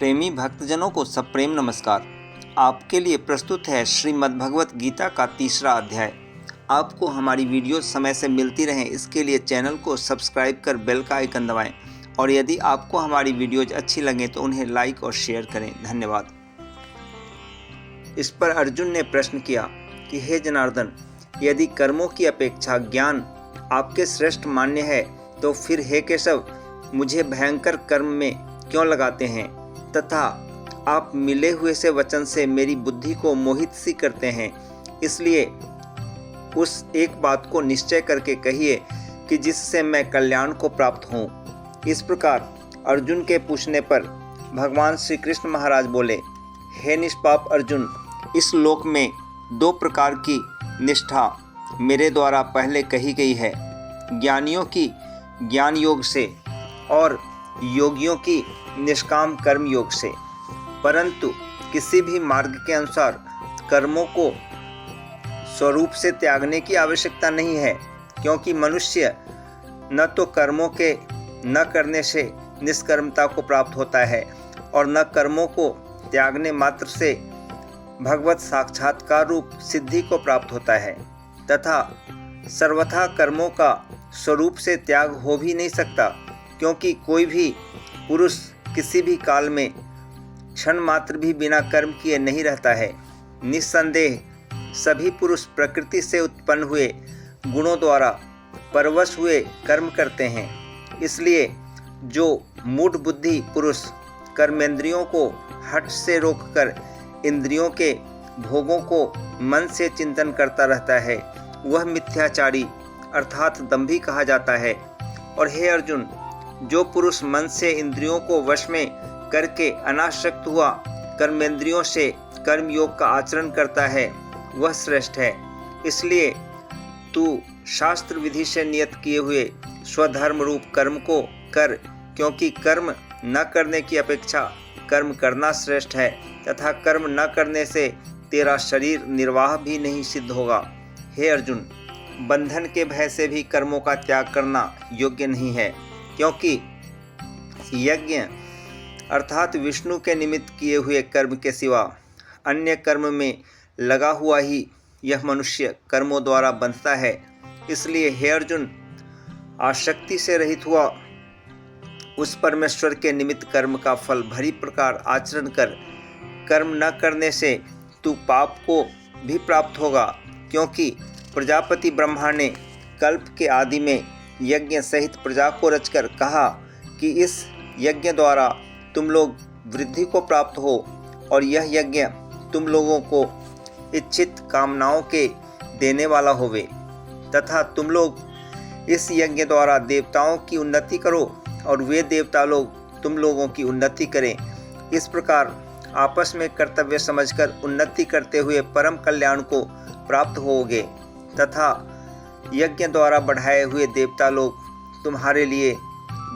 प्रेमी भक्तजनों को सप्रेम नमस्कार। आपके लिए प्रस्तुत है श्रीमद् भगवत गीता का 3रा अध्याय। आपको हमारी वीडियो समय से मिलती रहें इसके लिए चैनल को सब्सक्राइब कर बेल का आइकन दबाएं और यदि आपको हमारी वीडियोज अच्छी लगें तो उन्हें लाइक और शेयर करें। धन्यवाद। इस पर अर्जुन ने प्रश्न किया कि हे जनार्दन, यदि कर्मों की अपेक्षा ज्ञान आपके श्रेष्ठ मान्य है तो फिर हे केशव, मुझे भयंकर कर्म में क्यों लगाते हैं तथा आप मिले हुए से वचन से मेरी बुद्धि को मोहित सी करते हैं। इसलिए उस एक बात को निश्चय करके कहिए कि जिससे मैं कल्याण को प्राप्त हूँ। इस प्रकार अर्जुन के पूछने पर भगवान श्री कृष्ण महाराज बोले, हे निष्पाप अर्जुन, इस लोक में 2 प्रकार की निष्ठा मेरे द्वारा पहले कही गई है, ज्ञानियों की ज्ञान योग से और योगियों की निष्काम कर्म योग से। परंतु किसी भी मार्ग के अनुसार कर्मों को स्वरूप से त्यागने की आवश्यकता नहीं है, क्योंकि मनुष्य न तो कर्मों के न करने से निष्कर्मता को प्राप्त होता है और न कर्मों को त्यागने मात्र से भगवत साक्षात्कार रूप सिद्धि को प्राप्त होता है, तथा सर्वथा कर्मों का स्वरूप से त्याग हो भी नहीं सकता, क्योंकि कोई भी पुरुष किसी भी काल में क्षण मात्र भी बिना कर्म किए नहीं रहता है। निस्संदेह सभी पुरुष प्रकृति से उत्पन्न हुए गुणों द्वारा परवश हुए कर्म करते हैं। इसलिए जो मूढ़ बुद्धि पुरुष कर्मेंद्रियों को हठ से रोककर इंद्रियों के भोगों को मन से चिंतन करता रहता है, वह मिथ्याचारी अर्थात दंभी कहा जाता है। और हे अर्जुन, जो पुरुष मन से इंद्रियों को वश में करके अनासक्त हुआ कर्मेंद्रियों से कर्म योग का आचरण करता है, वह श्रेष्ठ है। इसलिए तू शास्त्र विधि से नियत किए हुए स्वधर्म रूप कर्म को कर, क्योंकि कर्म न करने की अपेक्षा कर्म करना श्रेष्ठ है, तथा कर्म न करने से तेरा शरीर निर्वाह भी नहीं सिद्ध होगा। हे अर्जुन, बंधन के भय से भी कर्मों का त्याग करना योग्य नहीं है, क्योंकि यज्ञ अर्थात विष्णु के निमित्त किए हुए कर्म के सिवा अन्य कर्म में लगा हुआ ही यह मनुष्य कर्मों द्वारा बंधता है। इसलिए हे अर्जुन, आसक्ति से रहित हुआ उस परमेश्वर के निमित्त कर्म का फल भली प्रकार आचरण कर। कर्म न करने से तू पाप को भी प्राप्त होगा, क्योंकि प्रजापति ब्रह्मा ने कल्प के आदि में यज्ञ सहित प्रजा को रचकर कहा कि इस यज्ञ द्वारा तुम लोग वृद्धि को प्राप्त हो और यह यज्ञ तुम लोगों को इच्छित कामनाओं के देने वाला होवे, तथा तुम लोग इस यज्ञ द्वारा देवताओं की उन्नति करो और वे देवता लोग तुम लोगों की उन्नति करें। इस प्रकार आपस में कर्तव्य समझकर उन्नति करते हुए परम कल्याण को प्राप्त होगे, तथा यज्ञ द्वारा बढ़ाए हुए देवता लोग तुम्हारे लिए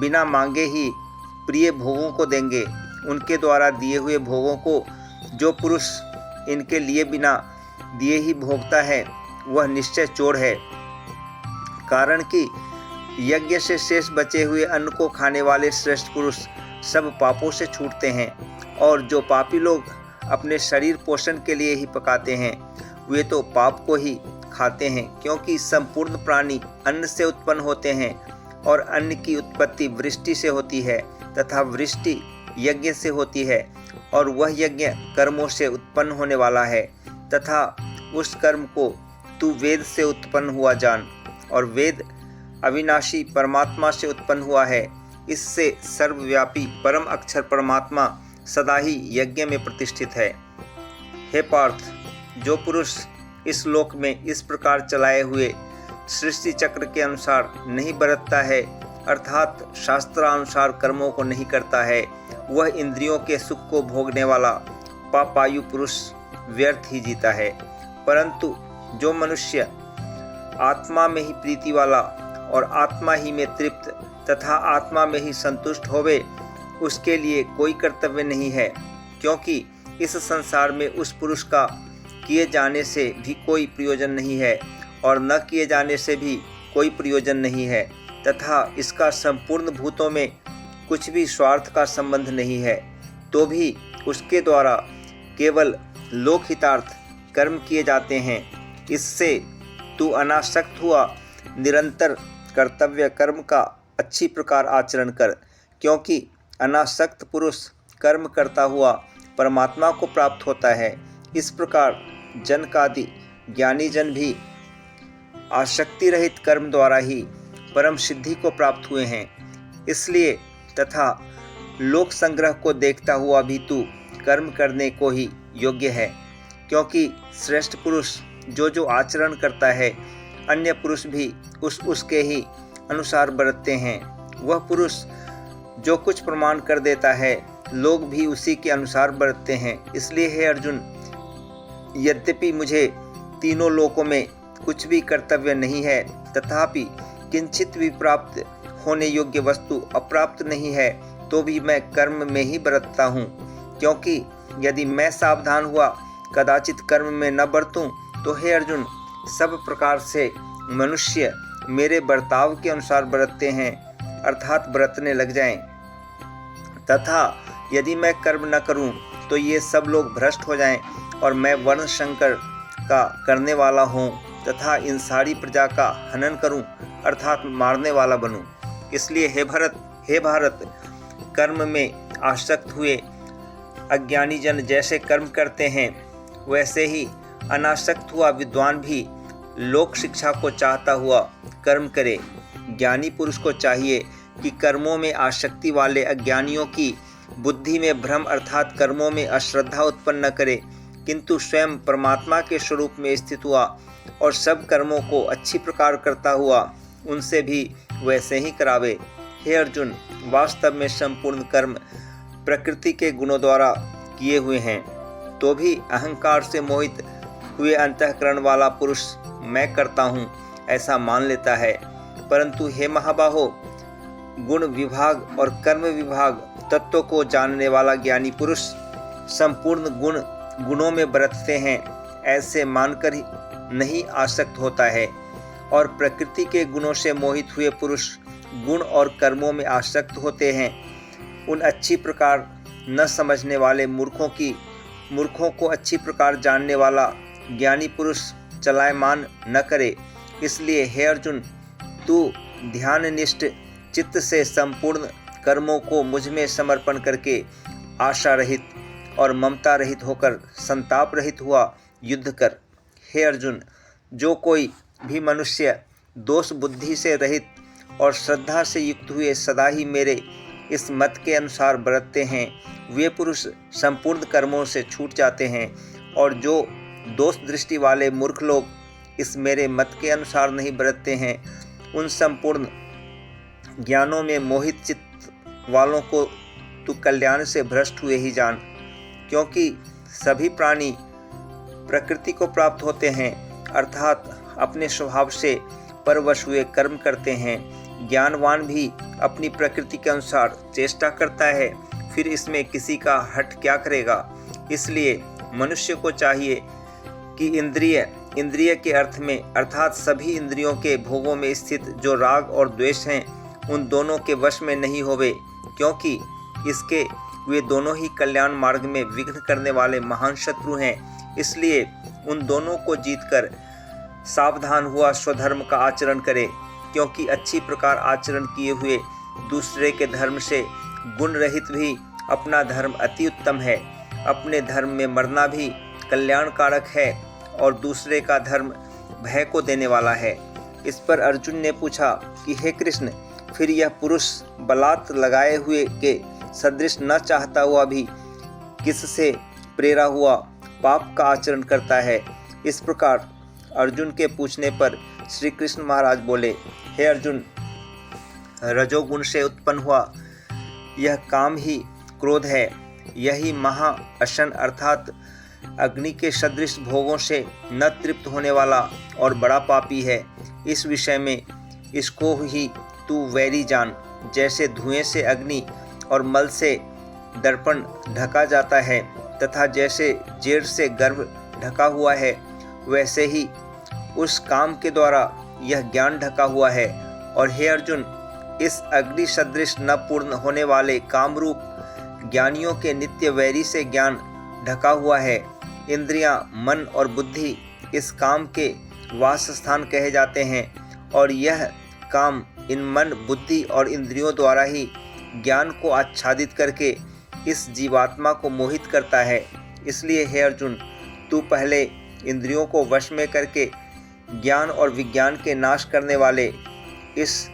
बिना मांगे ही प्रिय भोगों को देंगे। उनके द्वारा दिए हुए भोगों को जो पुरुष इनके लिए बिना दिए ही भोगता है वह निश्चय चोर है, कारण कि यज्ञ से शेष बचे हुए अन्न को खाने वाले श्रेष्ठ पुरुष सब पापों से छूटते हैं, और जो पापी लोग अपने शरीर पोषण के लिए ही पकाते हैं वे तो पाप को ही खाते हैं, क्योंकि संपूर्ण प्राणी अन्न से उत्पन्न होते हैं और अन्न की उत्पत्ति वृष्टि से होती है तथा वृष्टि यज्ञ से होती है, और वह यज्ञ कर्मों से उत्पन्न होने वाला है, तथा उस कर्म को तू वेद से उत्पन्न हुआ जान। और वेद अविनाशी परमात्मा से उत्पन्न हुआ है। इससे सर्वव्यापी परम अक्षर परमात्मा सदा ही यज्ञ में प्रतिष्ठित है। हे पार्थ, जो पुरुष इस लोक में इस प्रकार चलाए हुए सृष्टि चक्र के अनुसार नहीं बरतता है, अर्थात शास्त्रानुसार कर्मों को नहीं करता है, वह इंद्रियों के सुख को भोगने वाला पापायु पुरुष व्यर्थ ही जीता है। परंतु जो मनुष्य आत्मा में ही प्रीति वाला और आत्मा ही में तृप्त तथा आत्मा में ही संतुष्ट होवे, उसके लिए कोई कर्तव्य नहीं है, क्योंकि इस संसार में उस पुरुष का किए जाने से भी कोई प्रयोजन नहीं है और न किए जाने से भी कोई प्रयोजन नहीं है, तथा इसका संपूर्ण भूतों में कुछ भी स्वार्थ का संबंध नहीं है। तो भी उसके द्वारा केवल लोकहितार्थ कर्म किए जाते हैं। इससे तू अनासक्त हुआ निरंतर कर्तव्य कर्म का अच्छी प्रकार आचरण कर, क्योंकि अनासक्त पुरुष कर्म करता हुआ परमात्मा को प्राप्त होता है। इस प्रकार जनकादि ज्ञानी जन भी आसक्ति रहित कर्म द्वारा ही परम सिद्धि को प्राप्त हुए हैं। इसलिए तथा लोक संग्रह को देखता हुआ भी तू कर्म करने को ही योग्य है, क्योंकि श्रेष्ठ पुरुष जो आचरण करता है अन्य पुरुष भी उसके ही अनुसार बरतते हैं। वह पुरुष जो कुछ प्रमाण कर देता है लोग भी उसी के अनुसार बरतते हैं। इसलिए हे अर्जुन, यद्यपि मुझे तीनों लोकों में कुछ भी कर्तव्य नहीं है, तथापि किंचित भी प्राप्त होने योग्य वस्तु अप्राप्त नहीं है, तो भी मैं कर्म में ही बरतता हूँ। क्योंकि यदि मैं सावधान हुआ कदाचित कर्म में न बरतूं, तो हे अर्जुन, सब प्रकार से मनुष्य मेरे बर्ताव के अनुसार बरतते हैं, अर्थात बरतने लग जाएं। तथा यदि मैं कर्म न करूं, तो ये सब लोग भ्रष्ट हो जाएं और मैं वर्ण संकर का करने वाला हूँ तथा इन सारी प्रजा का हनन करूं, अर्थात मारने वाला बनूं। इसलिए हे भारत, कर्म में आसक्त हुए अज्ञानी जन जैसे कर्म करते हैं, वैसे ही अनासक्त हुआ विद्वान भी लोक शिक्षा को चाहता हुआ कर्म करे। ज्ञानी पुरुष को चाहिए कि कर्मों में आसक्ति वाले अज्ञानियों की बुद्धि में भ्रम अर्थात कर्मों में अश्रद्धा उत्पन्न न करे, किंतु स्वयं परमात्मा के स्वरूप में स्थित हुआ और सब कर्मों को अच्छी प्रकार करता हुआ उनसे भी वैसे ही करावे। हे अर्जुन, वास्तव में संपूर्ण कर्म प्रकृति के गुणों द्वारा किए हुए हैं, तो भी अहंकार से मोहित हुए अंतःकरण वाला पुरुष मैं करता हूँ ऐसा मान लेता है। परंतु हे महाबाहो, गुण विभाग और कर्म विभाग तत्व को जानने वाला ज्ञानी पुरुष संपूर्ण गुणों में बरतते हैं ऐसे मानकर ही नहीं आसक्त होता है, और प्रकृति के गुणों से मोहित हुए पुरुष गुण और कर्मों में आसक्त होते हैं। उन अच्छी प्रकार न समझने वाले मूर्खों को अच्छी प्रकार जानने वाला ज्ञानी पुरुष चलायमान न करे। इसलिए हे अर्जुन, तू ध्याननिष्ठ चित्त से संपूर्ण कर्मों को मुझ में समर्पण करके आशा रहित और ममता रहित होकर संताप रहित हुआ युद्ध कर। हे अर्जुन, जो कोई भी मनुष्य दोष बुद्धि से रहित और श्रद्धा से युक्त हुए सदा ही मेरे इस मत के अनुसार बरतते हैं, वे पुरुष संपूर्ण कर्मों से छूट जाते हैं। और जो दोष दृष्टि वाले मूर्ख लोग इस मेरे मत के अनुसार नहीं बरतते हैं, उन संपूर्ण ज्ञानों में मोहित चित्त वालों को तू कल्याण से भ्रष्ट हुए ही जान। क्योंकि सभी प्राणी प्रकृति को प्राप्त होते हैं, अर्थात अपने स्वभाव से परवश हुए कर्म करते हैं। ज्ञानवान भी अपनी प्रकृति के अनुसार चेष्टा करता है, फिर इसमें किसी का हट क्या करेगा। इसलिए मनुष्य को चाहिए कि इंद्रिय के अर्थ में अर्थात सभी इंद्रियों के भोगों में स्थित जो राग और द्वेष हैं, उन दोनों के वश में नहीं होवे, क्योंकि इसके वे दोनों ही कल्याण मार्ग में विघ्न करने वाले महान शत्रु हैं। इसलिए उन दोनों को जीतकर सावधान हुआ स्वधर्म का आचरण करे, क्योंकि अच्छी प्रकार आचरण किए हुए दूसरे के धर्म से गुण रहित भी अपना धर्म अति उत्तम है। अपने धर्म में मरना भी कल्याणकारक है और दूसरे का धर्म भय को देने वाला है। इस पर अर्जुन ने पूछा कि हे कृष्ण, फिर यह पुरुष बलात् लगाए हुए के सदृश न चाहता हुआ भी किससे प्रेरा हुआ पाप का आचरण करता है। इस प्रकार अर्जुन के पूछने पर श्री कृष्ण महाराज बोले, हे अर्जुन, रजोगुण से उत्पन्न हुआ यह काम ही क्रोध है। यही महा अशन अर्थात अग्नि के सदृश भोगों से न तृप्त होने वाला और बड़ा पापी है। इस विषय में इसको ही तू वैरी जान। जैसे धुएं से अग्नि और मल से दर्पण ढका जाता है तथा जैसे जेर से गर्भ ढका हुआ है, वैसे ही उस काम के द्वारा यह ज्ञान ढका हुआ है। और हे अर्जुन, इस अग्नि सदृश न पूर्ण होने वाले कामरूप ज्ञानियों के नित्य वैरी से ज्ञान ढका हुआ है। इंद्रियां, मन और बुद्धि इस काम के वास स्थान कहे जाते हैं और यह काम इन मन, बुद्धि और इंद्रियों द्वारा ही ज्ञान को आच्छादित करके इस जीवात्मा को मोहित करता है। इसलिए हे अर्जुन, तू पहले इंद्रियों को वश में करके ज्ञान और विज्ञान के नाश करने वाले इस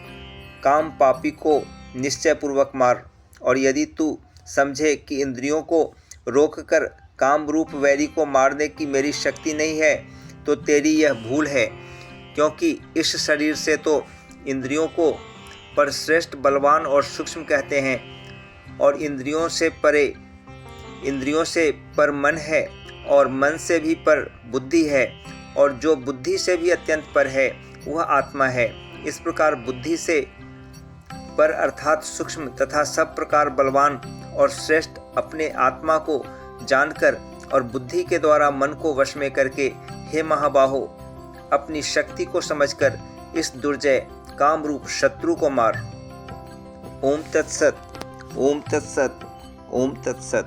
काम पापी को निश्चय पूर्वक मार। और यदि तू समझे कि इंद्रियों को रोककर काम रूप वैरी को मारने की मेरी शक्ति नहीं है तो तेरी यह भूल है, क्योंकि इस शरीर से तो इंद्रियों को पर श्रेष्ठ, बलवान और सूक्ष्म कहते हैं और इंद्रियों से पर मन है और मन से भी पर बुद्धि है और जो बुद्धि से भी अत्यंत पर है वह आत्मा है। इस प्रकार बुद्धि से पर अर्थात सूक्ष्म तथा सब प्रकार बलवान और श्रेष्ठ अपने आत्मा को जानकर और बुद्धि के द्वारा मन को वश में करके हे महाबाहो, अपनी शक्ति को समझकर इस दुर्जय काम रूप शत्रु को मार। ओम तत्सत, ओम तत्सत, ओम तत्सत।